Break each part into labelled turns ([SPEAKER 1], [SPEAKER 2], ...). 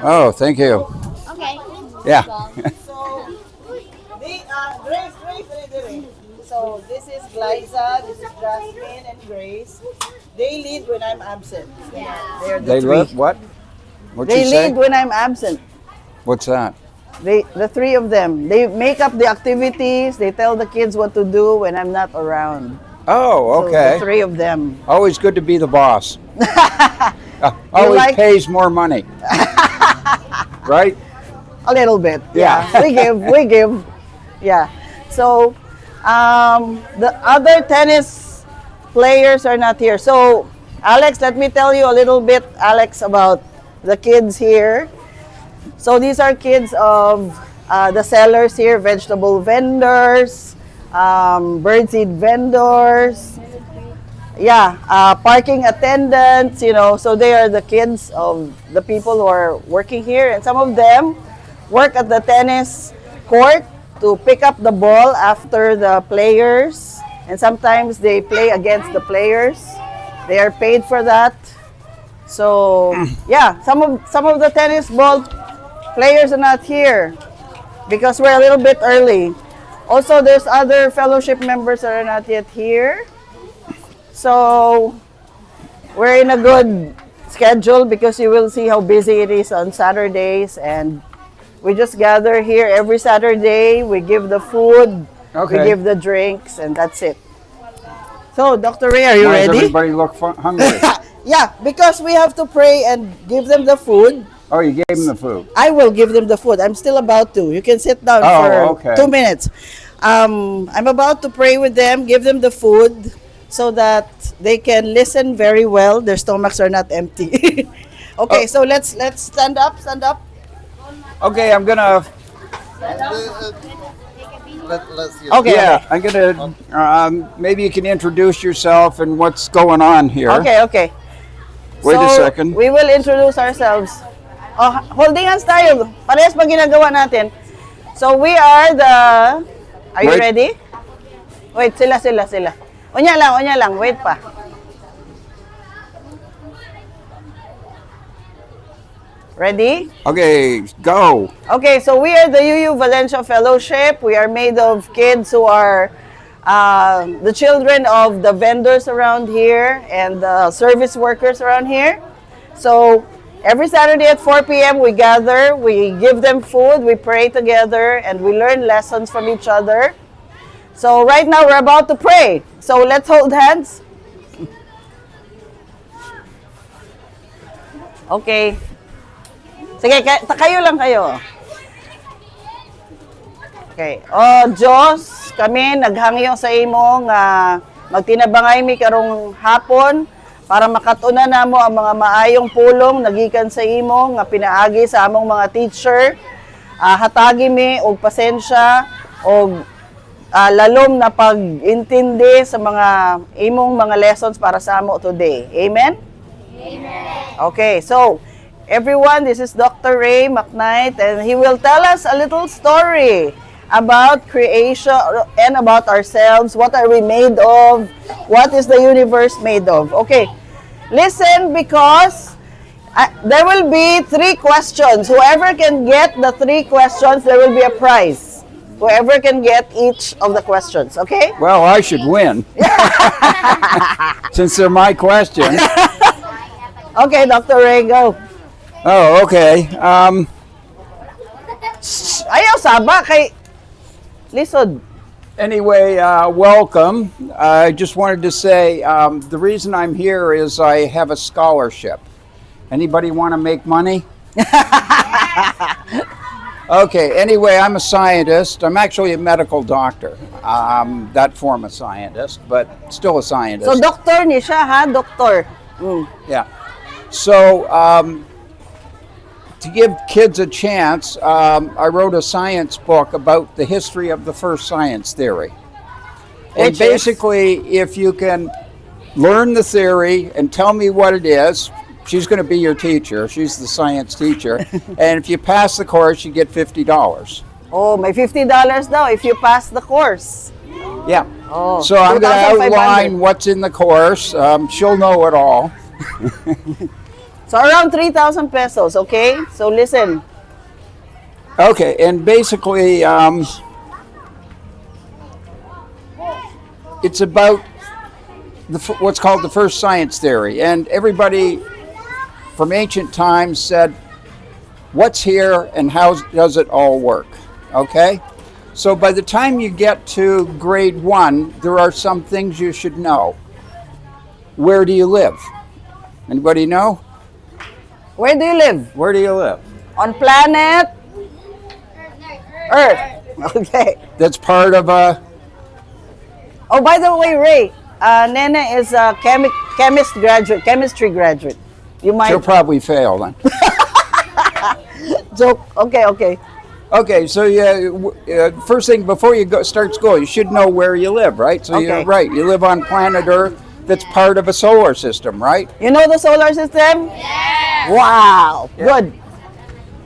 [SPEAKER 1] Oh, thank you.
[SPEAKER 2] Okay.
[SPEAKER 1] Yeah.
[SPEAKER 3] So, Grace, so this is Liza, this is Jasmine, and Grace. They lead when I'm absent.
[SPEAKER 2] Yeah.
[SPEAKER 3] They're the
[SPEAKER 1] They
[SPEAKER 3] three.
[SPEAKER 1] live what? What'd
[SPEAKER 3] They
[SPEAKER 1] you say?
[SPEAKER 3] lead when I'm absent.
[SPEAKER 1] What's that?
[SPEAKER 3] The three of them. They make up the activities. They tell the kids what to do when I'm not around.
[SPEAKER 1] Oh,
[SPEAKER 3] So
[SPEAKER 1] okay.
[SPEAKER 3] the three of them.
[SPEAKER 1] Always good to be the boss. Always
[SPEAKER 3] like-
[SPEAKER 1] pays more money. Right?
[SPEAKER 3] A little bit.
[SPEAKER 1] Yeah.
[SPEAKER 3] We give. Yeah. So, the other tennis players are not here. So, Alex, let me tell you a little bit, Alex, about the kids here. So, these are kids of the sellers here, vegetable vendors, birdseed vendors, parking attendants, so they are the kids of the people who are working here. And some of them work at the tennis court to pick up the ball after the players. And sometimes they play against the players. They are paid for that. So, some of the tennis ball players are not here because we're a little bit early. Also, there's other fellowship members that are not yet here. So, we're in a good schedule because you will see how busy it is on Saturdays, and we just gather here every Saturday. We give the food, we give the drinks, and that's it. So, Dr. Ray, are you
[SPEAKER 1] Why does
[SPEAKER 3] ready?
[SPEAKER 1] everybody look hungry?
[SPEAKER 3] Yeah, because we have to pray and give them the food.
[SPEAKER 1] Oh, you gave them the food.
[SPEAKER 3] I will give them the food. I'm still about to. You can sit down for 2 minutes. I'm about to pray with them, give them the food so that they can listen very well. Their stomachs are not empty. Okay, so let's stand up.
[SPEAKER 1] Okay, I'm gonna.
[SPEAKER 4] Let's see.
[SPEAKER 3] Okay.
[SPEAKER 1] Yeah, I'm gonna. Maybe you can introduce yourself and what's going on here.
[SPEAKER 3] Okay.
[SPEAKER 1] Wait a
[SPEAKER 3] So,
[SPEAKER 1] second.
[SPEAKER 3] we will introduce ourselves. Oh, holding hands tayo. Parehas pa ginagawa natin. So we are the... Are you
[SPEAKER 1] Wait.
[SPEAKER 3] ready? Wait, sila. Unya lang. Wait pa. Ready?
[SPEAKER 1] Okay, go.
[SPEAKER 3] Okay, so we are the UU Valencia Fellowship. We are made of kids who are the children of the vendors around here and the service workers around here. So every Saturday at 4 p.m. we gather, we give them food, we pray together, and we learn lessons from each other. So right now we're about to pray. So let's hold hands. Okay. Sige, kayo lang kayo. Okay. O Diyos, kami naghangyo sa imo nga magtinabangay mi karong hapon para makatuna namo ang mga maayong pulong nagikan sa imo nga pinaagi sa among mga teacher. Hatagi mi og pasensya og lalom na pag-intindi sa mga imong mga lessons para sa amo today. Amen? Amen. Okay, so everyone, this is Dr. Ray McNight, and he will tell us a little story about creation and about ourselves. What are we made of? What is the universe made of? Okay, listen, because there will be 3 questions. Whoever can get the 3 questions, there will be a prize. Whoever can get each of the questions, okay?
[SPEAKER 1] Well, I should win. Since they're my questions.
[SPEAKER 3] Okay, Dr. Ray, go.
[SPEAKER 1] Oh, okay.
[SPEAKER 3] Ayaw saba kay lisod.
[SPEAKER 1] Anyway, welcome. I just wanted to say the reason I'm here is I have a scholarship. Anybody want to make money? Okay, anyway, I'm a scientist. I'm actually a medical doctor. That form of scientist, but still a scientist.
[SPEAKER 3] So, doctor ni siya, ha? Doctor.
[SPEAKER 1] Yeah. So, to give kids a chance, I wrote a science book about the history of the first science theory. And
[SPEAKER 3] Which
[SPEAKER 1] basically, if you can learn the theory and tell me what it is, she's going to be your teacher. She's the science teacher. And if you pass the course, you get $50.
[SPEAKER 3] Oh, may $50 daw if you pass the course.
[SPEAKER 1] Yeah.
[SPEAKER 3] Oh,
[SPEAKER 1] So I'm going to
[SPEAKER 3] 2,500.
[SPEAKER 1] outline what's in the course. She'll know it all.
[SPEAKER 3] So around 3,000 pesos, okay? So listen.
[SPEAKER 1] Okay, and basically, it's about what's called the first science theory. And everybody from ancient times said, what's here and how does it all work? Okay? So by the time you get to grade 1, there are some things you should know. Where do you live? Anybody know?
[SPEAKER 3] Where do you live?
[SPEAKER 1] Where do you live?
[SPEAKER 3] On planet Earth. Okay.
[SPEAKER 1] That's part of a...
[SPEAKER 3] Oh, by the way, Ray, Nene is a chemistry graduate. You might
[SPEAKER 1] She'll probably fail then.
[SPEAKER 3] joke. Okay.
[SPEAKER 1] Okay, so first thing before you start school, you should know where you live, right? So you're right. You live on planet Earth. That's part of a solar system, right?
[SPEAKER 3] You know the solar system? Yeah. Wow. Yeah. Good.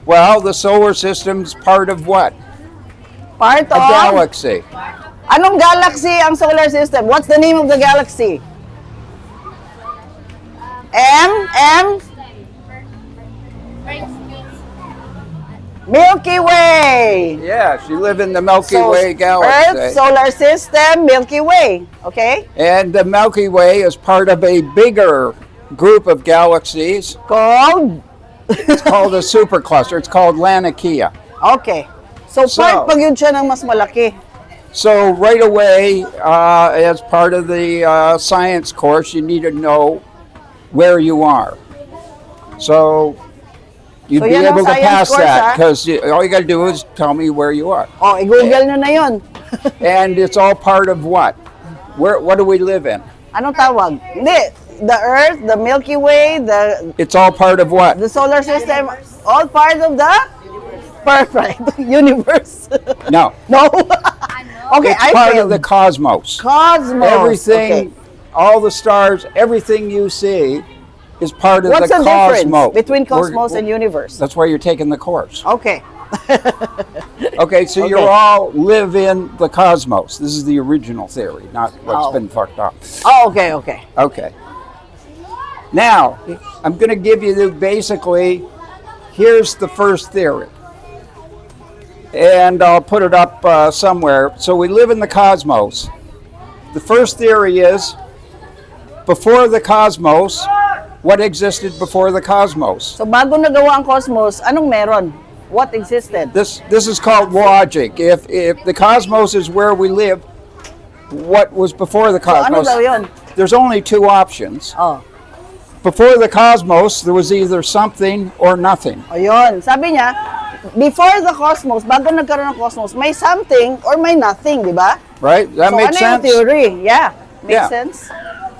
[SPEAKER 1] Well, the solar system's part of what?
[SPEAKER 3] Part of?
[SPEAKER 1] A galaxy.
[SPEAKER 3] Anong galaxy ang solar system? What's the name of the galaxy? Milky Way.
[SPEAKER 1] Yes, you live in the Milky Way galaxy.
[SPEAKER 3] Earth, solar system, Milky Way. Okay?
[SPEAKER 1] And the Milky Way is part of a bigger group of galaxies.
[SPEAKER 3] Called?
[SPEAKER 1] It's called a supercluster. It's called Laniakea.
[SPEAKER 3] Okay. So part pag yun siya ng mas malaki.
[SPEAKER 1] So right away, as part of the science course, you need to know where you are. So you'd be able to pass that because all you got to do is tell me where you are.
[SPEAKER 3] Oh, i-google nyo na yun.
[SPEAKER 1] And it's all part of what? What do we live in?
[SPEAKER 3] Anong tawag? Hindi. The Earth, the Milky Way,
[SPEAKER 1] It's all part of what?
[SPEAKER 3] The solar system, all part of the perfect universe.
[SPEAKER 1] No.
[SPEAKER 3] No. Okay,
[SPEAKER 1] it's part of the cosmos.
[SPEAKER 3] Cosmos.
[SPEAKER 1] Everything, all the stars, everything you see is part of the cosmos.
[SPEAKER 3] What's the difference between cosmos and universe?
[SPEAKER 1] That's why you're taking the course.
[SPEAKER 3] Okay.
[SPEAKER 1] Okay, so you all live in the cosmos. This is the original theory, not what's been fucked up.
[SPEAKER 3] Oh, okay.
[SPEAKER 1] Okay. Now, I'm going to give you basically, here's the first theory. And I'll put it up somewhere. So we live in the cosmos. The first theory is, before the cosmos, what existed before the cosmos?
[SPEAKER 3] So bago nagawa ang cosmos, anong meron? What existed?
[SPEAKER 1] This is called logic. If the cosmos is where we live, what was before the cosmos?
[SPEAKER 3] So ano daw yun?
[SPEAKER 1] There's only two options.
[SPEAKER 3] Oh.
[SPEAKER 1] Before the cosmos, there was either something or nothing.
[SPEAKER 3] Ayun. Sabi niya, before the cosmos, bago nagkaroon ng cosmos, may something or may nothing, di ba?
[SPEAKER 1] Right? That makes sense?
[SPEAKER 3] So ano yung theory? Yeah. Makes sense?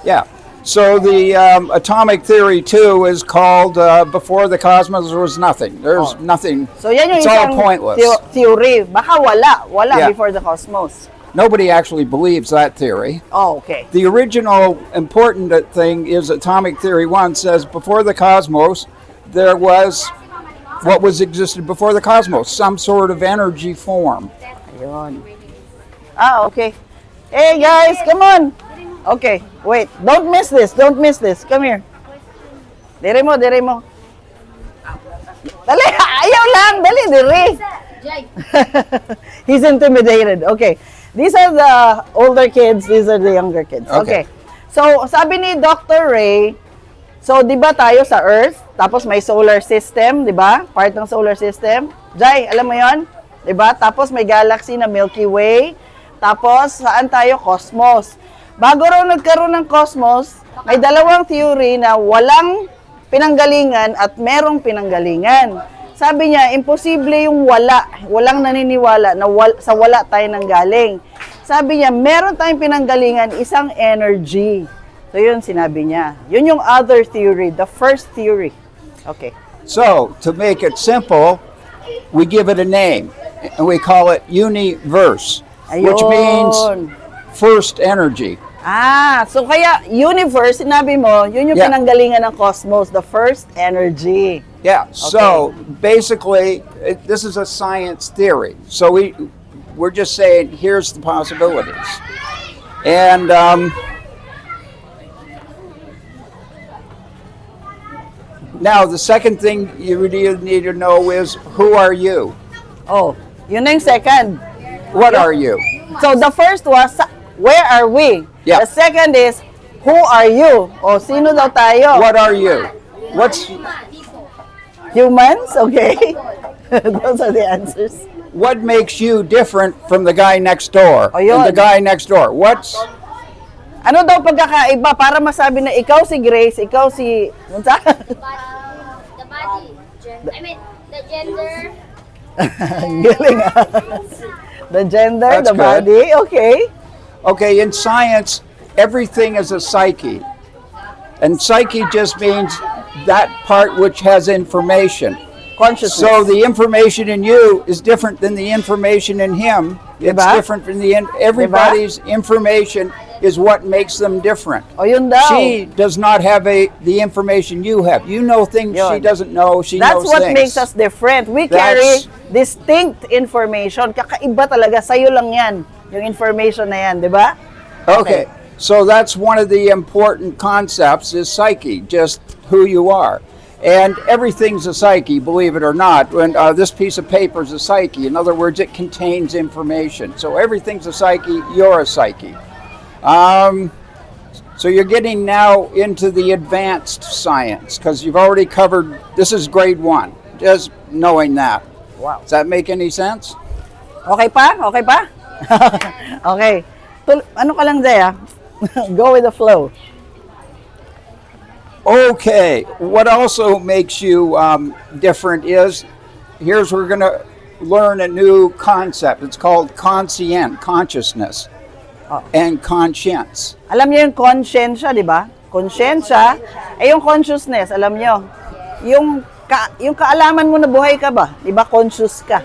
[SPEAKER 1] Yeah. So the atomic theory, too, is called before the cosmos there was nothing. There's nothing.
[SPEAKER 3] So yan yung
[SPEAKER 1] it's all pointless.
[SPEAKER 3] Theory. Baka wala before the cosmos.
[SPEAKER 1] Nobody actually believes that theory.
[SPEAKER 3] Oh, okay.
[SPEAKER 1] The original important thing is atomic theory 1 says before the cosmos there was what was existed before the cosmos, some sort of energy form.
[SPEAKER 3] Ayun. Okay. Hey guys, come on. Okay, wait. Don't miss this. Come here. Dire mo. Dali, ayaw lang. Dali, dire. He's intimidated. Okay. These are the older kids. These are the younger kids. Okay. So, sabi ni Dr. Ray, so, di ba tayo sa Earth, tapos may solar system, di ba? Part ng solar system. Jai, alam mo yon? Di ba? Tapos may galaxy na Milky Way. Tapos, saan tayo? Cosmos. Bago raw nagkaroon ng cosmos, may dalawang theory na walang pinanggalingan at merong pinanggalingan. Sabi niya, imposible yung wala. Walang naniniwala na sa wala tayo nanggaling. Sabi niya, meron tayong pinanggalingan, isang energy. So yun sinabi niya. Yun yung other theory, the first theory. Okay.
[SPEAKER 1] So, to make it simple, we give it a name. And we call it universe, which means first energy.
[SPEAKER 3] So kaya universe, sinabi mo, yun yung pinanggalingan ng cosmos, the first energy.
[SPEAKER 1] Yeah, so basically, this is a science theory. So we're just saying, here's the possibilities. And Now, the second thing you really need to know is, who are you?
[SPEAKER 3] Oh, yun na yung second.
[SPEAKER 1] What are you?
[SPEAKER 3] So the first was, where are we?
[SPEAKER 1] Yeah.
[SPEAKER 3] The second is, who are you? O, sino daw tayo?
[SPEAKER 1] What are you? What's
[SPEAKER 3] Humans? Okay. Those are the answers.
[SPEAKER 1] what makes you different from the guy next door?
[SPEAKER 3] Oh, yun.
[SPEAKER 1] And the guy next door. What's
[SPEAKER 3] Ano daw pagkakaiba para masabi na ikaw si Grace, ikaw si... Ano sa?
[SPEAKER 2] The body. I mean, the gender.
[SPEAKER 3] Ang galing ah. The gender,
[SPEAKER 1] That's
[SPEAKER 3] the
[SPEAKER 1] good.
[SPEAKER 3] body, okay.
[SPEAKER 1] okay, in science, everything is a psyche. And psyche just means that part which has information.
[SPEAKER 3] Consciousness.
[SPEAKER 1] So the information in you is different than the information in him. It's
[SPEAKER 3] Diba?
[SPEAKER 1] different from everybody's information is what makes them different.
[SPEAKER 3] O yun daw.
[SPEAKER 1] She does not have the information you have. You know things she
[SPEAKER 3] Yun.
[SPEAKER 1] doesn't know. She
[SPEAKER 3] That's
[SPEAKER 1] knows
[SPEAKER 3] what
[SPEAKER 1] things.
[SPEAKER 3] makes us different. We
[SPEAKER 1] That's-
[SPEAKER 3] carry distinct information. Kakaiba talaga. Sa'yo lang yan. Yung information na yan, di ba?
[SPEAKER 1] Okay. So that's one of the important concepts is psyche, just who you are. And everything's a psyche, believe it or not. When this piece of paper is a psyche. In other words, it contains information. So everything's a psyche, you're a psyche. So you're getting now into the advanced science because you've already covered, this is grade 1, just knowing that.
[SPEAKER 3] Wow.
[SPEAKER 1] Does that make any sense?
[SPEAKER 3] Okay pa? Okay pa? Okay. Ano ka lang, Zaya? Go with the flow.
[SPEAKER 1] Okay, what also makes you different is, here's we're going to learn a new concept. It's called consciousness and conscience.
[SPEAKER 3] Alam niyo yung consciensya, di ba? Consciensya, ay yung consciousness, alam niyo. Yung kaalaman mo na buhay ka ba? Di ba? Conscious ka.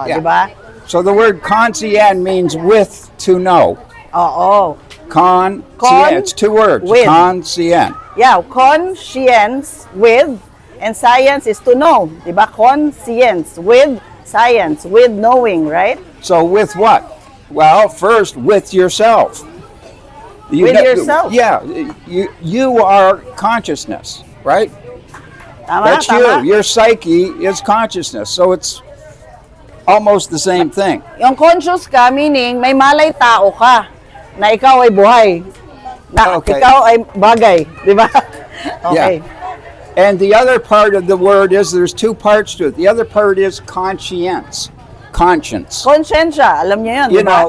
[SPEAKER 1] Yeah.
[SPEAKER 3] Di ba?
[SPEAKER 1] So the word conscient means with to know.
[SPEAKER 3] Oo.
[SPEAKER 1] Conscient, it's two words.
[SPEAKER 3] with.
[SPEAKER 1] Conscient.
[SPEAKER 3] Yeah, conscience with, and science is to know. Di ba? Conscience with science, with knowing, right?
[SPEAKER 1] So with what? Well, first with yourself.
[SPEAKER 3] With yourself?
[SPEAKER 1] Yeah, you are consciousness, right?
[SPEAKER 3] Tama,
[SPEAKER 1] That's
[SPEAKER 3] tama.
[SPEAKER 1] you. Your psyche is consciousness. So it's almost the same thing.
[SPEAKER 3] Yung conscious ka, meaning may malay tao ka na ikaw ay buhay. Na
[SPEAKER 1] Okay.
[SPEAKER 3] ikaw ay bagay. Di ba? Okay.
[SPEAKER 1] And the other part of the word is there's two parts to it. The other part is conscience. Conscience.
[SPEAKER 3] Consciensya, alam niyo yun,
[SPEAKER 1] You
[SPEAKER 3] di ba?
[SPEAKER 1] know,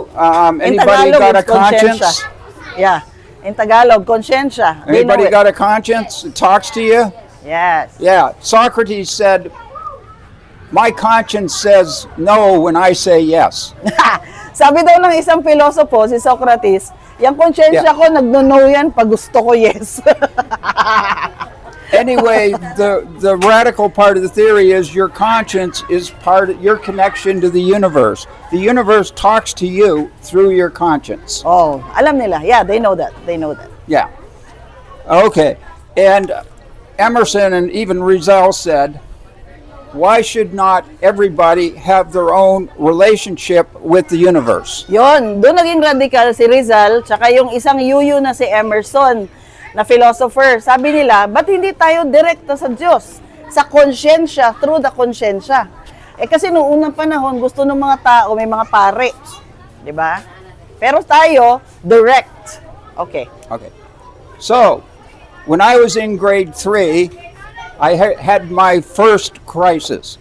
[SPEAKER 3] In
[SPEAKER 1] anybody
[SPEAKER 3] Tagalog,
[SPEAKER 1] got a
[SPEAKER 3] it's consciensya.
[SPEAKER 1] conscience?
[SPEAKER 3] Yeah. In Tagalog, consciensya. They know
[SPEAKER 1] Anybody
[SPEAKER 3] it.
[SPEAKER 1] got a conscience that talks to you?
[SPEAKER 3] Yes.
[SPEAKER 1] Yeah. Socrates said, my conscience says no when I say yes.
[SPEAKER 3] Sabi daw ng isang pilosopo, si Socrates, yung konsyensya
[SPEAKER 1] Yeah.
[SPEAKER 3] ko, nagno-no yan pag gusto ko yes.
[SPEAKER 1] Anyway, the radical part of the theory is your conscience is part of your connection to the universe. The universe talks to you through your conscience.
[SPEAKER 3] Oh, alam nila. Yeah, they know that. They know that.
[SPEAKER 1] Yeah. Okay. And Emerson and even Rizal said, why should not everybody have their own relationship with the universe?
[SPEAKER 3] Yon, doon naging radical si Rizal, tsaka yung isang UU na si Emerson, na philosopher. Sabi nila, ba't hindi tayo direkta sa Diyos? Sa konsyensya, through the konsyensya. Eh kasi noong unang panahon, gusto ng mga tao, may mga pare. Di ba? Pero tayo, direct. Okay.
[SPEAKER 1] Okay. So, when I was in grade 3, I had my first crisis.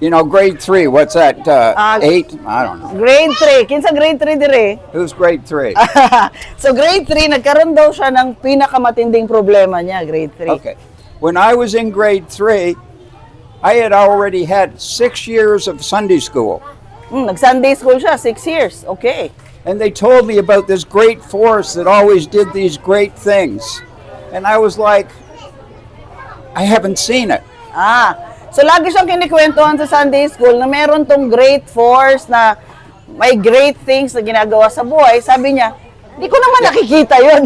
[SPEAKER 1] You know, grade 3, what's that, 8? I don't know.
[SPEAKER 3] Grade 3. Kinsa grade 3 dire?
[SPEAKER 1] Who's grade 3?
[SPEAKER 3] So grade 3, nagkaroon daw siya ng pinakamatinding problema niya, grade 3.
[SPEAKER 1] Okay. When I was in grade 3, I had already had 6 years of Sunday school.
[SPEAKER 3] Nag-Sunday school siya, 6 years. Okay.
[SPEAKER 1] And they told me about this great force that always did these great things. And I was like, I haven't seen it.
[SPEAKER 3] So lagi siyang kinikwentuhan sa Sunday school na meron tong great force na may great things na ginagawa sa buhay. Sabi niya, di ko naman nakikita yun.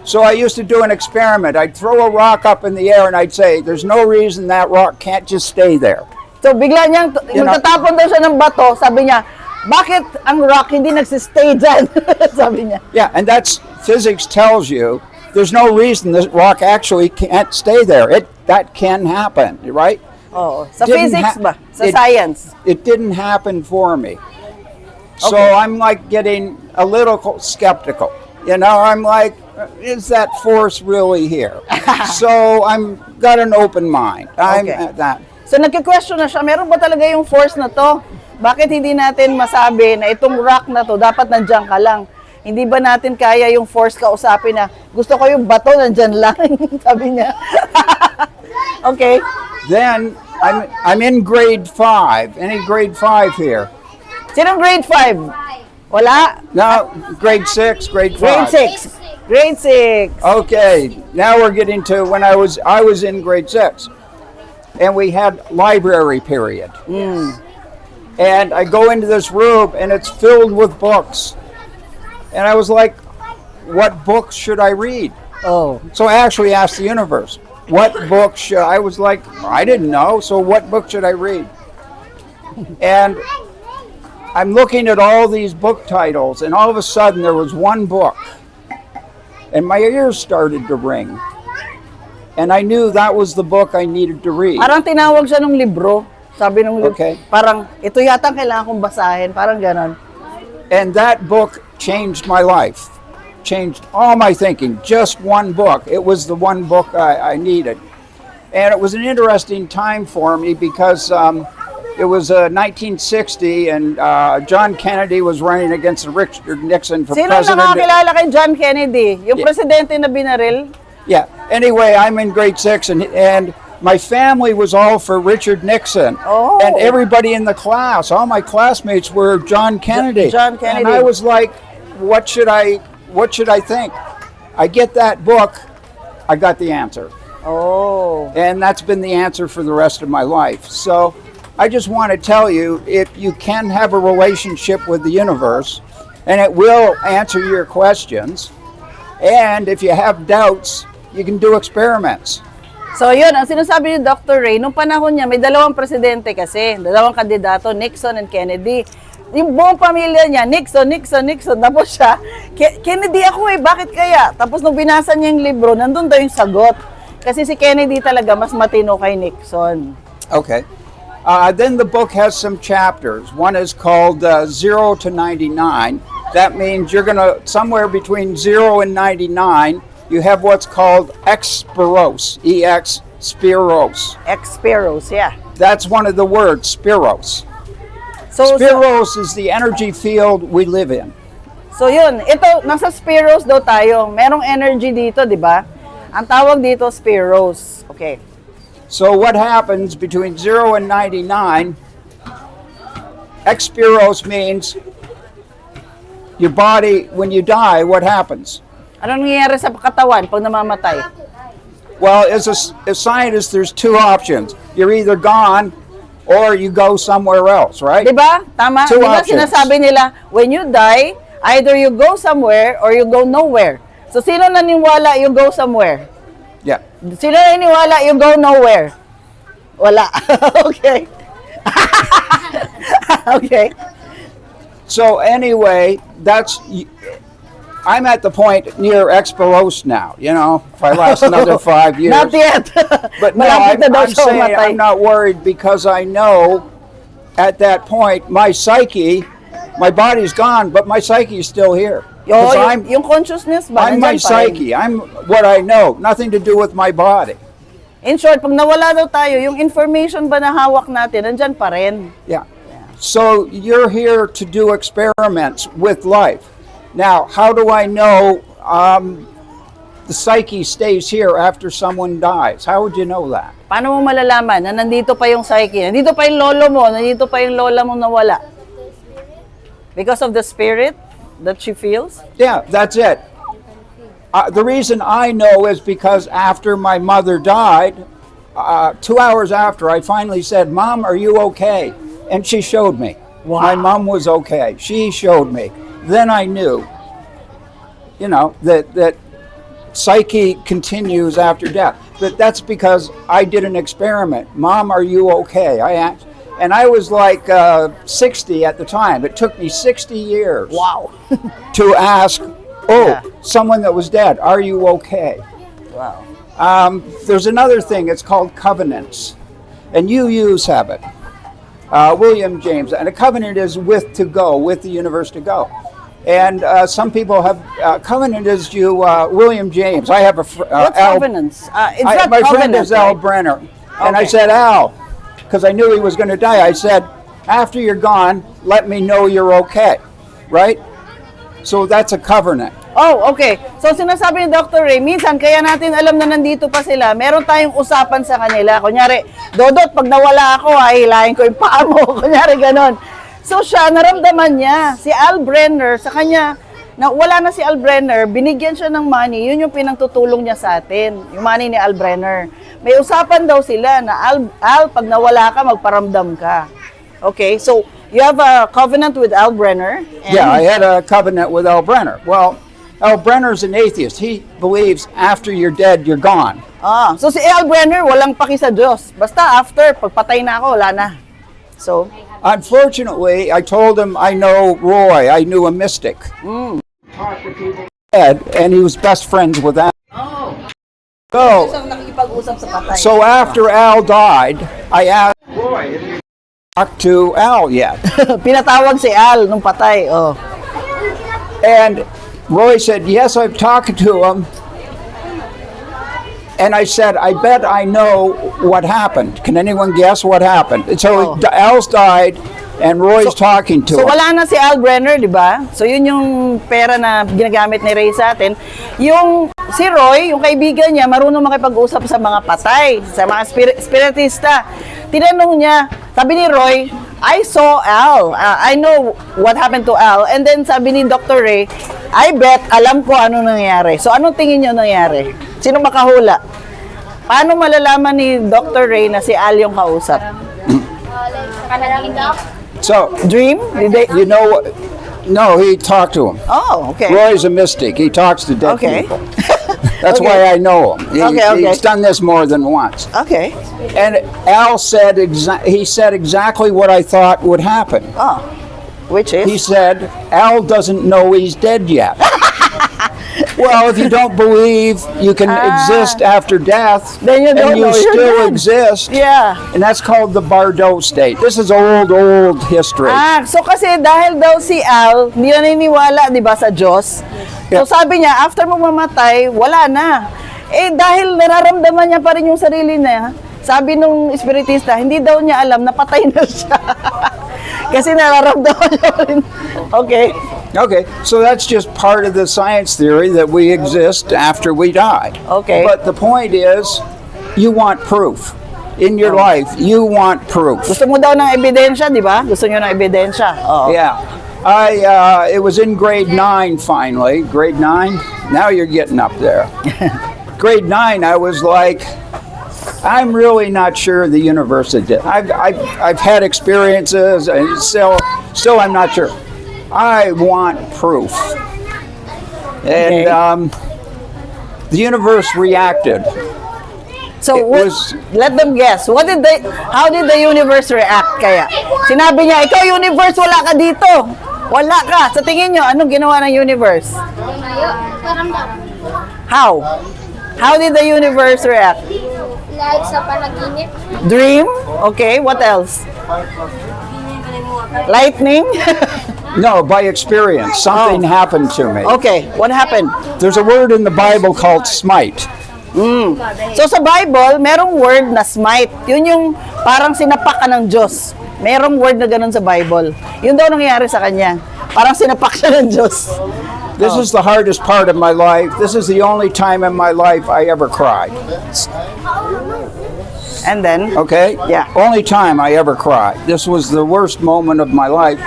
[SPEAKER 1] So I used to do an experiment. I'd throw a rock up in the air and I'd say, there's no reason that rock can't just stay there.
[SPEAKER 3] So bigla niyang,
[SPEAKER 1] You know-
[SPEAKER 3] magtatapon daw siya ng bato, sabi niya, bakit ang rock hindi nagsistay dyan? Sabi niya.
[SPEAKER 1] Yeah, and that's, physics tells you there's no reason this rock actually can't stay there. That can happen, right?
[SPEAKER 3] Oh, sa
[SPEAKER 1] Didn't
[SPEAKER 3] physics ba? Sa
[SPEAKER 1] it-
[SPEAKER 3] science?
[SPEAKER 1] It didn't happen for me. So
[SPEAKER 3] Okay.
[SPEAKER 1] I'm like getting a little skeptical. You know, I'm like, is that force really here? So I'm got an open mind. I'm
[SPEAKER 3] Okay.
[SPEAKER 1] at that.
[SPEAKER 3] So nagka-question na siya, meron ba talaga yung force na to? Bakit hindi natin masabi na itong rock na to, dapat nandiyan ka lang? Hindi ba natin kaya yung force kausapin na, gusto ko yung bato, nandiyan lang? Sabi niya. Okay.
[SPEAKER 1] Then I'm in grade 5. Any grade 5 here?
[SPEAKER 3] Sinong grade 5? Wala?
[SPEAKER 1] No, grade 6, grade 5.
[SPEAKER 3] Grade 6. Grade 6.
[SPEAKER 1] Okay, now we're getting to when I was in grade 6, and we had library period. And I go into this room, and it's filled with books. And I was like, what books should I read?
[SPEAKER 3] Oh.
[SPEAKER 1] So I actually asked the universe, what book should I was like, I didn't know, so what book should I read? And I'm looking at all these book titles, and all of a sudden there was one book, and my ears started to ring. And I knew that was the book I needed to read.
[SPEAKER 3] Parang tinawag siya nung libro. Sabi nung libro,
[SPEAKER 1] Okay.
[SPEAKER 3] parang ito yata ang kailangan kong basahin. Parang ganon.
[SPEAKER 1] And that book changed my life, changed all my thinking. Just one book. It was the one book I needed. And it was an interesting time for me because it was 1960 and John Kennedy was running against Richard Nixon for
[SPEAKER 3] Sino
[SPEAKER 1] president.
[SPEAKER 3] nakakilala kay John Kennedy? Yung presidente na binaril?
[SPEAKER 1] Yeah. Anyway, I'm in grade 6 and my family was all for Richard Nixon.
[SPEAKER 3] Oh.
[SPEAKER 1] And everybody in the class, all my classmates were John Kennedy.
[SPEAKER 3] John Kennedy.
[SPEAKER 1] And I was like, what should I think? I get that book, I got the answer.
[SPEAKER 3] Oh.
[SPEAKER 1] And that's been the answer for the rest of my life. So I just want to tell you, if you can have a relationship with the universe, and it will answer your questions, and if you have doubts, you can do experiments.
[SPEAKER 3] So yun, ang sinasabi ni Dr. Ray, nung panahon niya, may dalawang presidente kasi, dalawang kandidato, Nixon and Kennedy. Yung buong pamilya niya, Nixon. Tapos siya, Kennedy ako bakit kaya? Tapos nung binasa niya yung libro, nandun daw yung sagot. Kasi si Kennedy talaga mas matino kay Nixon.
[SPEAKER 1] Okay. Then the book has some chapters. One is called 0 to 99. That means you're going to, somewhere between 0 and 99, you have what's called Experos. Experos.
[SPEAKER 3] Experos, yeah.
[SPEAKER 1] That's one of the words, Spiros.
[SPEAKER 3] So
[SPEAKER 1] Spiros is the energy field we live in.
[SPEAKER 3] So yun, ito, nasa Speros daw tayo. Merong energy dito, di ba? Ang tawag dito, Speros. Okay.
[SPEAKER 1] So what happens between 0 and 99, Experos means your body, when you die, what happens?
[SPEAKER 3] Anong nangyayari sa katawan pag namamatay?
[SPEAKER 1] Well, as a scientist, there's two options. You're either gone or you go somewhere else, right?
[SPEAKER 3] Di ba? Tama?
[SPEAKER 1] Two
[SPEAKER 3] Di ba
[SPEAKER 1] options.
[SPEAKER 3] sinasabi nila, when you die, either you go somewhere or you go nowhere. So sino naniwala you go somewhere?
[SPEAKER 1] Yeah.
[SPEAKER 3] Sino naniwala you go nowhere? Wala. Okay. Okay.
[SPEAKER 1] So anyway, I'm at the point near Experos now, you know, if I last another 5 years.
[SPEAKER 3] Not yet.
[SPEAKER 1] But no,
[SPEAKER 3] Malapit na daw
[SPEAKER 1] I'm
[SPEAKER 3] siya
[SPEAKER 1] saying
[SPEAKER 3] umatay.
[SPEAKER 1] I'm not worried because I know at that point my psyche, my body's gone, but my psyche is still here.
[SPEAKER 3] Yo,
[SPEAKER 1] 'Cause I'm
[SPEAKER 3] yung consciousness ba?
[SPEAKER 1] my
[SPEAKER 3] nandyan pa rin?
[SPEAKER 1] psyche. I'm what I know. Nothing to do with my body.
[SPEAKER 3] In short, pag nawala daw tayo, yung information ba na hawak natin, nandyan pa rin.
[SPEAKER 1] Yeah. So you're here to do experiments with life. Now, how do I know the psyche stays here after someone dies? How would you know that?
[SPEAKER 3] Paano mo malalaman na nandito pa yung psyche? Nandito pa yung lolo mo, nandito pa yung lola mo nawala? Because of the spirit that she feels?
[SPEAKER 1] Yeah, that's it. The reason I know is because after my mother died, 2 hours after, I finally said, "Mom, are you okay?" And she showed me.
[SPEAKER 3] Wow.
[SPEAKER 1] My mom was okay. She showed me. Then I knew, you know, that psyche continues after death. But that's because I did an experiment. Mom, are you okay? I asked. And I was like 60 at the time. It took me 60 years
[SPEAKER 3] Wow.
[SPEAKER 1] to ask, Oh,
[SPEAKER 3] Yeah.
[SPEAKER 1] someone that was dead. Are you okay?
[SPEAKER 3] Wow.
[SPEAKER 1] There's another thing. It's called covenants, and UUs have it. William James, and a covenant is with the universe to go. And some people have covenant is you. William James. I have a
[SPEAKER 3] What's
[SPEAKER 1] Al,
[SPEAKER 3] covenants? It's not
[SPEAKER 1] my
[SPEAKER 3] covenant,
[SPEAKER 1] friend is Al
[SPEAKER 3] right?
[SPEAKER 1] Brenner, and I
[SPEAKER 3] Okay.
[SPEAKER 1] said, Al, because I knew he was going to die. I said, after you're gone, let me know you're okay, right? So that's a covenant.
[SPEAKER 3] Oh, okay. So sinasabi ni Dr. Ray, minsan kaya natin alam na nandito pa sila, meron tayong usapan sa kanila. Kunyari, Dodot, pag nawala ako, hilahin ko yung paa mo. Kunyari, ganon. So siya, naramdaman niya. Si Al Brenner, sa kanya, na wala na si Al Brenner, binigyan siya ng money. Yun yung pinangtutulong niya sa atin. Yung money ni Al Brenner. May usapan daw sila na Al, pag nawala ka, magparamdam ka. Okay, so you have a covenant with Al Brenner. And
[SPEAKER 1] Yeah, I had a covenant with Al Brenner. Well, Al Brenner's an atheist. He believes after you're dead, you're gone.
[SPEAKER 3] So si Al Brenner, walang paki sa Diyos. Basta after, pagpatay na ako, wala na. So,
[SPEAKER 1] Unfortunately, I told him I know Roy. I knew a mystic. Dead, and he was best friends with Al. So,
[SPEAKER 3] nakikipag-usap sa patay.
[SPEAKER 1] so after Al died, I asked Roy if you talked to Al yet.
[SPEAKER 3] Pinatawag si Al nung patay. Oh.
[SPEAKER 1] And Roy said, yes, I've talked to him. And I said, I bet I know what happened. Can anyone guess what happened? And so Al's died, and Roy's talking to
[SPEAKER 3] So
[SPEAKER 1] him.
[SPEAKER 3] wala na si Al Brenner, di ba? So yun yung pera na ginagamit ni Ray sa atin. Yung si Roy, yung kaibigan niya, marunong makipag-usap sa mga patay, sa mga spiritista. Tinanong niya, sabi ni Roy, I saw Al. I know what happened to Al. And then sabi ni Dr. Ray, I bet alam ko ano nangyari. So anong tingin niyo nangyari? Sino makahula? Paano malalaman ni Dr. Ray na si Al yung kausap?
[SPEAKER 1] So,
[SPEAKER 3] Dream? Did they...
[SPEAKER 1] you know, no, he talked to him.
[SPEAKER 3] Oh, okay.
[SPEAKER 1] Roy's a mystic. He talks to dead
[SPEAKER 3] Okay.
[SPEAKER 1] people. That's
[SPEAKER 3] Okay.
[SPEAKER 1] why I know him.
[SPEAKER 3] Okay.
[SPEAKER 1] He's done this more than once.
[SPEAKER 3] Okay.
[SPEAKER 1] And Al said he said exactly what I thought would happen.
[SPEAKER 3] Oh, which is?
[SPEAKER 1] He said, Al doesn't know he's dead yet. Well, if you don't believe you can exist after death,
[SPEAKER 3] Then you don't
[SPEAKER 1] and you
[SPEAKER 3] know you're
[SPEAKER 1] still
[SPEAKER 3] dead.
[SPEAKER 1] exist,
[SPEAKER 3] Yeah.
[SPEAKER 1] and that's called the Bardo state. This is old history.
[SPEAKER 3] So kasi dahil daw si Al, hindi na naniniwala, di ba, sa Diyos. So
[SPEAKER 1] Yeah.
[SPEAKER 3] sabi niya, after mo mamatay, wala na. Eh dahil nararamdaman niya pa rin yung sarili niya, sabi nung espiritista, hindi daw niya alam na patay na siya. Kasi nararamdaman niya pa rin. Okay.
[SPEAKER 1] Okay, so that's just part of the science theory that we exist after we die.
[SPEAKER 3] Okay.
[SPEAKER 1] But the point is, you want proof. In your life, you want proof.
[SPEAKER 3] Gusto mo daw ng ebidensya, di ba? Gusto niyo ng ebidensya. Oo.
[SPEAKER 1] Yeah. It was in grade 9 finally. Grade 9? Now you're getting up there. Grade 9, I was like, I'm really not sure the universe exists. I've had experiences, and still I'm not sure. I want proof. And the universe reacted.
[SPEAKER 3] So
[SPEAKER 1] It was-
[SPEAKER 3] let them guess. How did the universe react kaya? Sinabi niya, ikaw universe, wala ka dito. Wala ka. Sa tingin niyo, anong ginawa ng universe? How? How did the universe react?
[SPEAKER 2] Like sa panaginip.
[SPEAKER 3] Dream? Okay, what else? Lightning?
[SPEAKER 1] No, by experience. Something happened to me.
[SPEAKER 3] Okay, what happened?
[SPEAKER 1] There's a word in the Bible called smite.
[SPEAKER 3] So sa Bible, merong word na smite. Yun yung parang sinapak ka ng Diyos. Merong word na ganun sa Bible. Yun daw nangyayari sa kanya. Parang sinapak siya ng Diyos.
[SPEAKER 1] This is the hardest part of my life. This is the only time in my life I ever cried.
[SPEAKER 3] And then,
[SPEAKER 1] Okay?
[SPEAKER 3] Yeah.
[SPEAKER 1] Only time I ever cried. This was the worst moment of my life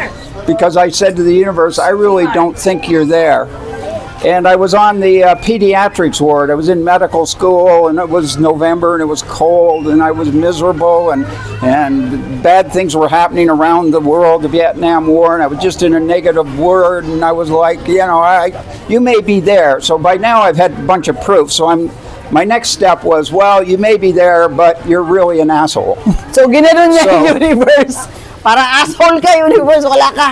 [SPEAKER 1] because I said to the universe, I really don't think you're there. And I was on the pediatrics ward. I was in medical school, and it was November, and it was cold, and I was miserable, and bad things were happening around the world, the Vietnam War, and I was just in a negative word, and I was like, you may be there. So by now I've had a bunch of proof. So my next step was, well, you may be there, but you're really an asshole.
[SPEAKER 3] so ginanon niya
[SPEAKER 1] So-
[SPEAKER 3] yung universe. Para asshole ka, universe, wala ka.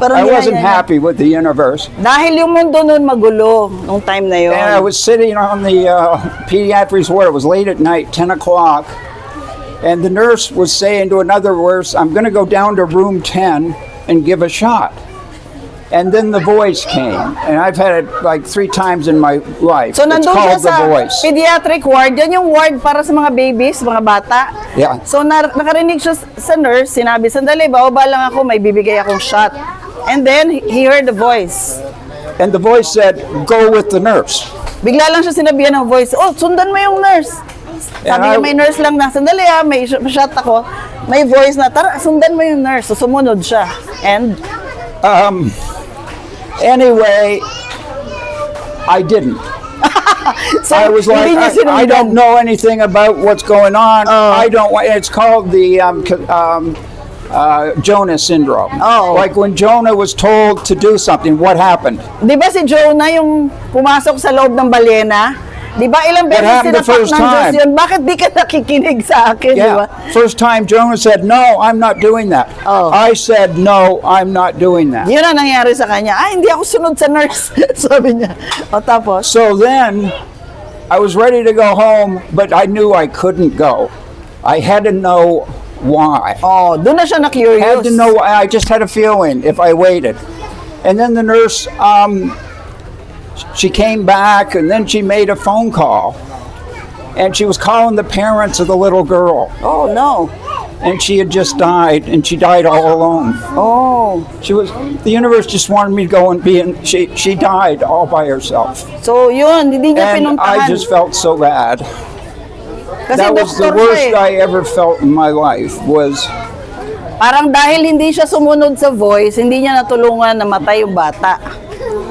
[SPEAKER 3] Pero
[SPEAKER 1] I
[SPEAKER 3] hindi na
[SPEAKER 1] wasn't
[SPEAKER 3] yan.
[SPEAKER 1] happy with the universe.
[SPEAKER 3] Dahil yung mundo nun magulo, nung time na yun.
[SPEAKER 1] And I was sitting on the pediatrics ward. It was late at night, 10 o'clock. And the nurse was saying to another nurse, I'm going to go down to room 10 and give a shot. And then the voice came. And I've had it like 3 times in my life.
[SPEAKER 3] So,
[SPEAKER 1] It's
[SPEAKER 3] nandun siya
[SPEAKER 1] called the
[SPEAKER 3] sa
[SPEAKER 1] voice.
[SPEAKER 3] pediatric ward. Yan yung ward para sa mga babies, mga bata.
[SPEAKER 1] Yeah.
[SPEAKER 3] So, nakarinig siya sa nurse. Sinabi, sandali, bababa lang ako, may bibigay akong shot. And then, he heard the voice.
[SPEAKER 1] And the voice said, go with the nurse.
[SPEAKER 3] Bigla lang siya sinabihan ng voice, oh, sundan mo yung nurse. Sabi niya, may nurse lang na, sandali may shot ako. May voice na, tara, sundan mo yung nurse. So, sumunod siya. And,
[SPEAKER 1] anyway, I didn't.
[SPEAKER 3] so,
[SPEAKER 1] I was like,
[SPEAKER 3] hindi niya
[SPEAKER 1] I
[SPEAKER 3] sinundan.
[SPEAKER 1] don't know anything about what's going on.
[SPEAKER 3] Oh.
[SPEAKER 1] I don't. It's called the Jonah syndrome.
[SPEAKER 3] Oh.
[SPEAKER 1] Like when Jonah was told to do something, what happened?
[SPEAKER 3] Di ba si Jonah yung pumasok sa loob ng balena? Di ba ilang beses
[SPEAKER 1] happened the
[SPEAKER 3] sinapak
[SPEAKER 1] first
[SPEAKER 3] ng Diyos
[SPEAKER 1] time?
[SPEAKER 3] yun? Bakit di ka nakikinig sa akin, di ba?
[SPEAKER 1] Yeah. First time Jonah said, "No, I'm not doing that."
[SPEAKER 3] Oh.
[SPEAKER 1] I said, "No, I'm not doing that."
[SPEAKER 3] Yun ang nangyari sa kanya. Ay, hindi ako sunod sa nurse. Sabi niya. O tapos?
[SPEAKER 1] So then, I was ready to go home, but I knew I couldn't go. I had to know why.
[SPEAKER 3] Oh, doon na siya na-curious.
[SPEAKER 1] Had to know why. I just had a feeling if I waited. And then the nurse, she came back and then she made a phone call. And she was calling the parents of the little girl.
[SPEAKER 3] Oh, no.
[SPEAKER 1] And she had just died, and she died all alone.
[SPEAKER 3] Oh.
[SPEAKER 1] The universe just wanted me to go and be in, she died all by herself.
[SPEAKER 3] So, yun, hindi niya
[SPEAKER 1] And
[SPEAKER 3] pinuntahan.
[SPEAKER 1] I just felt so bad.
[SPEAKER 3] Kasi
[SPEAKER 1] That was the
[SPEAKER 3] doktor
[SPEAKER 1] worst
[SPEAKER 3] siya eh.
[SPEAKER 1] I ever felt in my life was,
[SPEAKER 3] Parang dahil hindi siya sumunod sa voice, hindi niya natulungan na matay yung bata.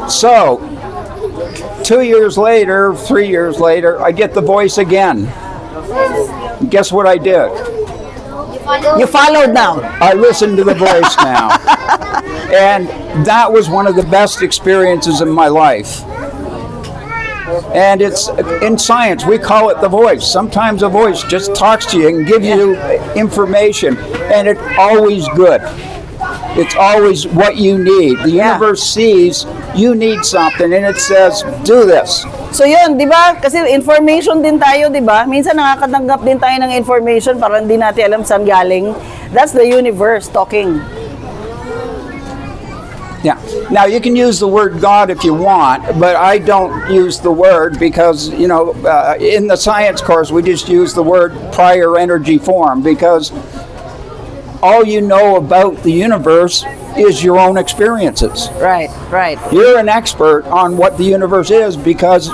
[SPEAKER 1] so, 2 years later, 3 years later, I get the voice again. Guess what I did?
[SPEAKER 3] You followed now.
[SPEAKER 1] I listened to the voice now. And that was one of the best experiences in my life. And it's in science, we call it the voice. Sometimes a voice just talks to you and gives you information, and it's always good. It's always what you need. The universe sees you need something and it says, do this.
[SPEAKER 3] So yun, di ba? Kasi information din tayo, di ba? Minsan nakakatanggap din tayo ng information para hindi natin alam saan galing. That's the universe talking.
[SPEAKER 1] Yeah. Now you can use the word God if you want, but I don't use the word because, in the science course we just use the word prior energy form because all you know about the universe is your own experiences.
[SPEAKER 3] Right, right.
[SPEAKER 1] You're an expert on what the universe is because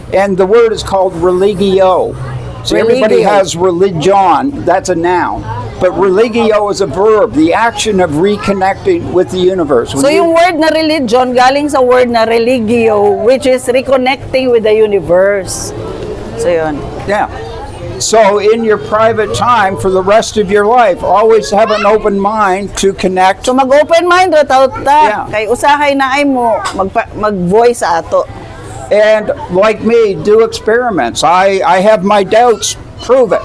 [SPEAKER 1] and the word is called religio. So everybody
[SPEAKER 3] Religio.
[SPEAKER 1] has religion, that's a noun. But religio is a verb, the action of reconnecting with the universe.
[SPEAKER 3] So yung word na religion galing sa word na religio, which is reconnecting with the universe. So yun.
[SPEAKER 1] Yeah. So in your private time for the rest of your life, always have an open mind to connect.
[SPEAKER 3] So mag-open mind ra ta.
[SPEAKER 1] Yeah.
[SPEAKER 3] Kay usahay na ay mo mag-voice sa ato.
[SPEAKER 1] And like me, do experiments. I have my doubts, prove it.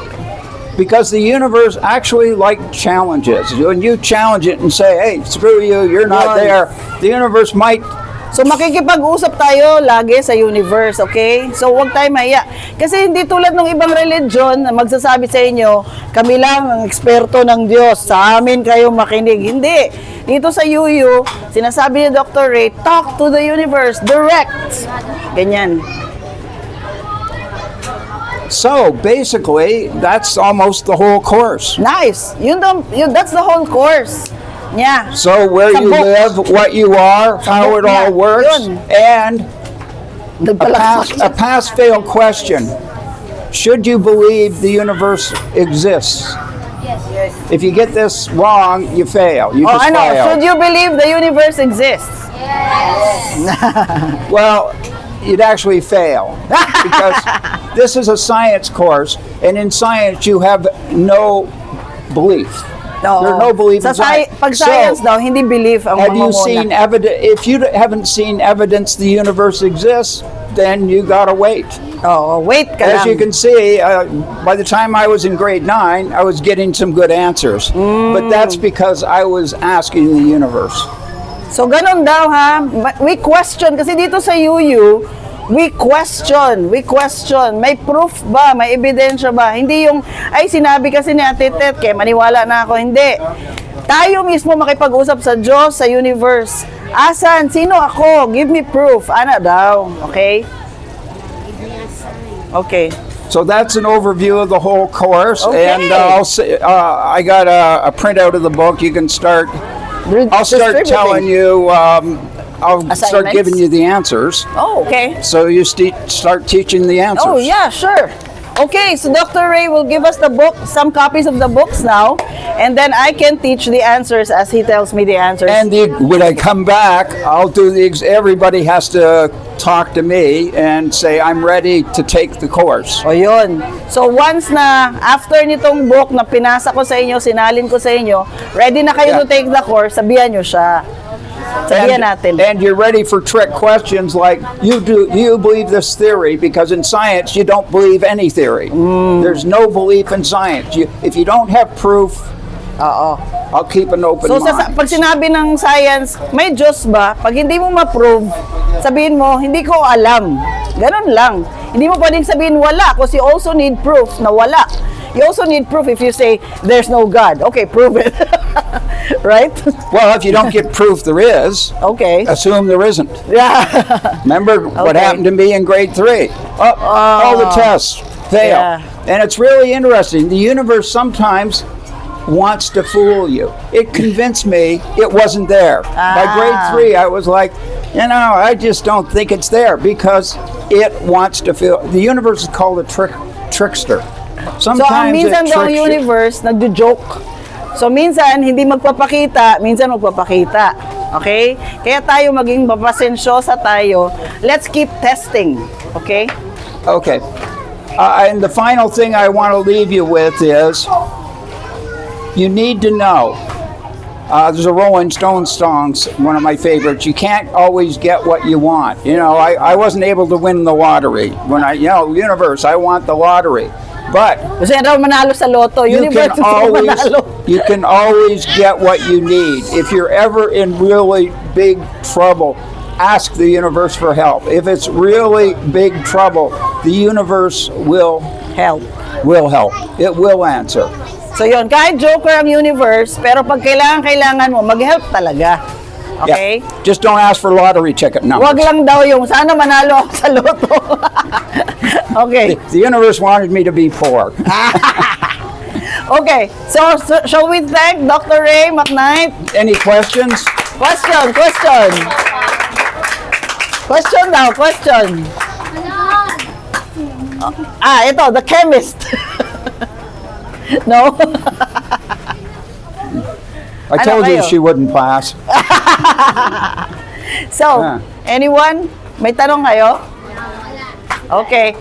[SPEAKER 1] Because the universe actually challenges. When you challenge it and say, hey, screw you, you're not
[SPEAKER 3] Yun.
[SPEAKER 1] there, the universe might.
[SPEAKER 3] So makikipag-usap tayo lagi sa universe, okay? So huwag tayo mahiya. Kasi hindi tulad ng ibang religion na magsasabi sa inyo, kami lang ang eksperto ng Diyos, sa amin kayo makinig. Hindi. Dito sa UU, sinasabi ni Dr. Ray, talk to the universe, direct. Ganyan.
[SPEAKER 1] So basically, that's almost the whole course.
[SPEAKER 3] Nice. That's the whole course. Yeah.
[SPEAKER 1] So where
[SPEAKER 3] Sa
[SPEAKER 1] you
[SPEAKER 3] book.
[SPEAKER 1] live, what you are, how it all
[SPEAKER 3] Yeah,
[SPEAKER 1] works,
[SPEAKER 3] yun.
[SPEAKER 1] and a
[SPEAKER 3] Nagpalakpak.
[SPEAKER 1] pass-fail question. Should you believe the universe exists?
[SPEAKER 2] Yes.
[SPEAKER 1] If you get this wrong, you fail. You
[SPEAKER 3] Oh,
[SPEAKER 1] just
[SPEAKER 3] I know.
[SPEAKER 1] fail.
[SPEAKER 3] Should you believe the universe exists?
[SPEAKER 1] Well, you'd actually fail because this is a science course, and in science you have no belief.
[SPEAKER 3] No.
[SPEAKER 1] There are no beliefs
[SPEAKER 3] Sa
[SPEAKER 1] in science.
[SPEAKER 3] pag science daw, hindi belief ang
[SPEAKER 1] Have you
[SPEAKER 3] mamumuna.
[SPEAKER 1] seen evidence? If you haven't seen evidence the universe exists, then you gotta wait.
[SPEAKER 3] Oh, wait ka
[SPEAKER 1] As
[SPEAKER 3] lang.
[SPEAKER 1] you can see, by the time I was in grade 9, I was getting some good answers. But that's because I was asking the universe.
[SPEAKER 3] So, ganun daw ha. We question. Kasi dito sa UU, we question. May proof ba? May ebidensya ba? Hindi yung, ay sinabi kasi ni Ate Tet, kaya maniwala na ako. Hindi. Tayo mismo makipag-usap sa Diyos, sa universe. Asan? Sino ako? Give me proof. Ana daw. Okay? Okay.
[SPEAKER 1] So that's an overview of the whole course.
[SPEAKER 3] Okay.
[SPEAKER 1] And I'll say, I got a printout of the book. You can start. I'll start telling you. I'll start
[SPEAKER 3] Assignments?
[SPEAKER 1] giving you the answers.
[SPEAKER 3] Oh, okay.
[SPEAKER 1] So you start teaching the answers.
[SPEAKER 3] Oh, yeah, sure. Okay, so Dr. Ray will give us the book, some copies of the books now, and then I can teach the answers as he tells me the answers.
[SPEAKER 1] And when I come back, I'll do everybody has to talk to me and say, I'm ready to take the course.
[SPEAKER 3] O yun. So once na, after nitong book na pinasa ko sa inyo, sinalin ko sa inyo, ready na kayo to take the course, sabihan nyo siya. Sabihan natin.
[SPEAKER 1] And you're ready for trick questions like, do you believe this theory? Because in science, you don't believe any theory. There's no belief in science. If you don't have proof, I'll keep an open
[SPEAKER 3] So
[SPEAKER 1] mind.
[SPEAKER 3] pag sinabi ng science, may Diyos ba? Pag hindi mo ma-prove, sabihin mo, hindi ko alam. Ganun lang. Hindi mo pwedeng sabihin wala because you also need proof na wala. You also need proof if you say, there's no God. Okay, prove it. Right?
[SPEAKER 1] Well, if you don't get proof there is,
[SPEAKER 3] Okay.
[SPEAKER 1] assume there isn't.
[SPEAKER 3] Yeah.
[SPEAKER 1] Remember what
[SPEAKER 3] Okay.
[SPEAKER 1] happened to me in grade 3? All the tests fail.
[SPEAKER 3] Yeah.
[SPEAKER 1] And it's really interesting. The universe sometimes wants to fool you. It convinced me it wasn't there. By grade 3, I was like, I just don't think it's there because it wants to feel. The universe is called a trickster.
[SPEAKER 3] So, ang
[SPEAKER 1] Sometimes
[SPEAKER 3] minsan
[SPEAKER 1] it
[SPEAKER 3] daw ang
[SPEAKER 1] tricks you.
[SPEAKER 3] universe, nagjo-joke. So, minsan, hindi magpapakita, minsan magpapakita. Okay? Kaya tayo maging mapasensyosa tayo. Let's keep testing. Okay?
[SPEAKER 1] Okay. And the final thing I want to leave you with is you need to know. There's a Rolling Stones song, one of my favorites. You can't always get what you want. I wasn't able to win the lottery. When universe, I want the lottery. But
[SPEAKER 3] Kasi raw manalo sa loto. Universe manalo.
[SPEAKER 1] you can always get what you need. If you're ever in really big trouble, ask the universe for help. If it's really big trouble, the universe will
[SPEAKER 3] Help.
[SPEAKER 1] help. It will answer.
[SPEAKER 3] So yun, kahit joker ang universe, pero pag kailangan mo, mag-help talaga. Okay?
[SPEAKER 1] Yeah. Just don't ask for lottery ticket numbers.
[SPEAKER 3] Wag lang daw yung sana manalo ako sa loto. Okay.
[SPEAKER 1] The universe wanted me to be poor.
[SPEAKER 3] Okay. So, shall we thank Dr. Ray McNight?
[SPEAKER 1] Any questions?
[SPEAKER 3] Question. Question daw, question. Ito, the chemist. No?
[SPEAKER 1] I told you
[SPEAKER 3] kayo?
[SPEAKER 1] she wouldn't pass.
[SPEAKER 3] So, anyone? May tanong kayo? Okay.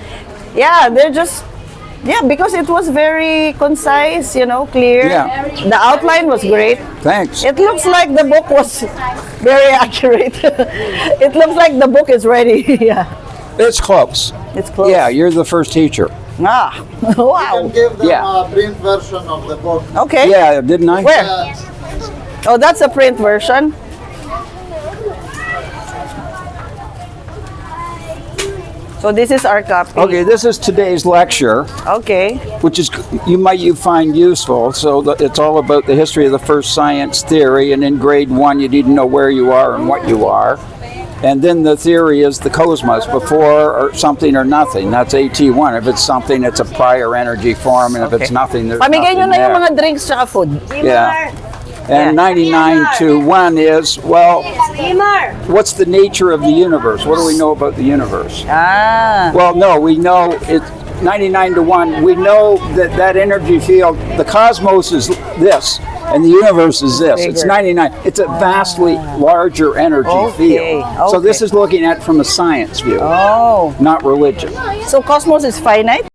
[SPEAKER 3] Yeah, because it was very concise, clear.
[SPEAKER 1] Yeah.
[SPEAKER 3] The outline was great.
[SPEAKER 1] Thanks.
[SPEAKER 3] It looks like the book was very accurate. It looks like the book is ready. Yeah.
[SPEAKER 1] It's close.
[SPEAKER 3] It's close.
[SPEAKER 1] Yeah, you're the first teacher.
[SPEAKER 3] Wow.
[SPEAKER 4] You can give them
[SPEAKER 1] Yeah.
[SPEAKER 4] a print version of the book.
[SPEAKER 3] Okay.
[SPEAKER 1] Yeah, didn't I?
[SPEAKER 3] Where? Oh, that's a print version. So this is our copy.
[SPEAKER 1] Okay, this is today's lecture,
[SPEAKER 3] Okay.
[SPEAKER 1] which is you find useful. So it's all about the history of the first science theory, and in grade 1 you need to know where you are and what you are. And then the theory is the cosmos, before or something or nothing. That's AT1. If it's something, it's a prior energy form, and if it's nothing, there's
[SPEAKER 3] Pamigay nyo
[SPEAKER 1] nothing
[SPEAKER 3] na yung
[SPEAKER 1] there.
[SPEAKER 3] mga drinks tsaka food.
[SPEAKER 1] Yeah. And 99 to 1 is, well, what's the nature of the universe? What do we know about the universe? Well, no, we know it's 99 to 1. We know that energy field, the cosmos is this, and the universe is this. It's
[SPEAKER 3] Bigger.
[SPEAKER 1] 99. It's a vastly larger energy
[SPEAKER 3] Okay,
[SPEAKER 1] field. So this is looking at it from a science view,
[SPEAKER 3] Oh.
[SPEAKER 1] not religion.
[SPEAKER 3] So cosmos is finite?